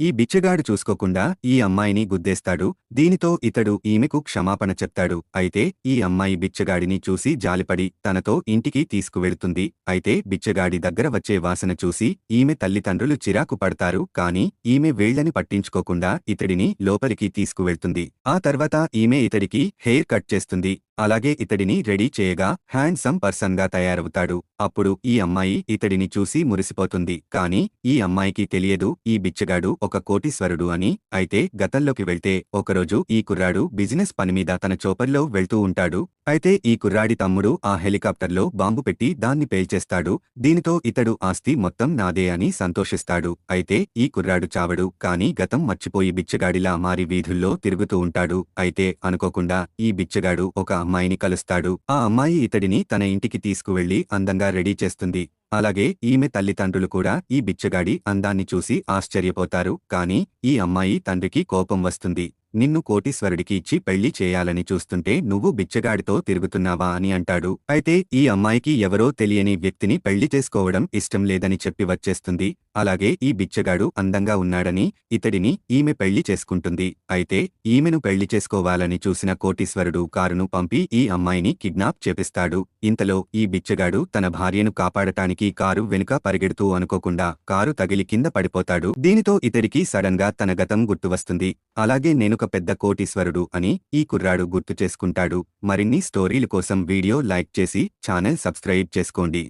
ఈ బిచ్చగాడు చూసుకోకుండా ఈ అమ్మాయిని గుద్దేస్తాడు. దీనితో ఇతడు ఈమెకు క్షమాపణ చెప్తాడు. అయితే ఈ అమ్మాయి బిచ్చగాడిని చూసి జాలిపడి తనతో ఇంటికి తీసుకువెడుతుంది. అయితే బిచ్చగాడి దగ్గర వచ్చే వాసన చూసి ఈమె తల్లిదండ్రులు చిరాకు పడతారు. కాని ఈమె వేళ్ళని పట్టించుకోకుండా ఇతడిని లోపలికి తీసుకువెళ్తుంది. ఆ తర్వాత ఈమె ఇతడికి హెయిర్ కట్ చేస్తుంది. అలాగే ఇతడిని రెడీ చేయగా హ్యాండ్సమ్ పర్సన్ గా తయారవుతాడు. అప్పుడు ఈ అమ్మాయి ఇతడిని చూసి మురిసిపోతుంది. కాని ఈ అమ్మాయికి తెలియదు ఈ బిచ్చగాడు ఒక కోటీశ్వరుడు అని. అయితే గతంలోకి వెళ్తే ఒకరోజు ఈ కుర్రాడు బిజినెస్ పనిమీద తన చోపర్లో వెళ్తూ ఉంటాడు. అయితే ఈ కుర్రాడి తమ్ముడు ఆ హెలికాప్టర్లో బాంబు పెట్టి దాన్ని పేల్చేస్తాడు. దీనితో ఇతడు ఆస్తి మొత్తం నాదే అని సంతోషిస్తాడు. అయితే ఈ కుర్రాడు చావడు. కాని గతం మర్చిపోయి బిచ్చగాడిలా మారి వీధుల్లో తిరుగుతూ ఉంటాడు. అయితే అనుకోకుండా ఈ బిచ్చగాడు ఒక అమ్మాయిని కలుస్తాడు. ఆ అమ్మాయి ఇతడిని తన ఇంటికి తీసుకువెళ్లి అందంగా రెడీ చేస్తుంది. అలాగే ఈమె తల్లిదండ్రులు కూడా ఈ బిచ్చగాడి అందాన్ని చూసి ఆశ్చర్యపోతారు. కాని ఈ అమ్మాయి తండ్రికి కోపం వస్తుంది. నిన్ను కోటీశ్వరుడికి ఇచ్చి పెళ్లి చేయాలని చూస్తుంటే నువ్వు బిచ్చగాడితో తిరుగుతున్నావా అని అంటాడు. అయితే ఈ అమ్మాయికి ఎవరో తెలియని వ్యక్తిని పెళ్లి చేసుకోవడం ఇష్టం లేదని చెప్పి వచ్చేస్తుంది. అలాగే ఈ బిచ్చగాడు అందంగా ఉన్నాడని ఇతడిని ఈమె పెళ్లి చేసుకుంటుంది. అయితే ఈమెను పెళ్లి చేసుకోవాలని చూసిన కోటీశ్వరుడు కారును పంపి ఈ అమ్మాయిని కిడ్నాప్ చేపిస్తాడు. ఇంతలో ఈ బిచ్చగాడు తన భార్యను కాపాడటానికి కారు వెనుక పరిగెడుతూ అనుకోకుండా కారు తగిలి కింద పడిపోతాడు. దీనితో ఇతడికి సడన్ గా తన గతం గుర్తు వస్తుంది. అలాగే నేనొక పెద్ద కోటీశ్వరుడు అని ఈ కుర్రాడు గుర్తు చేసుకుంటాడు. మరిన్ని స్టోరీల కోసం వీడియో లైక్ చేసి ఛానల్ సబ్స్క్రైబ్ చేసుకోండి.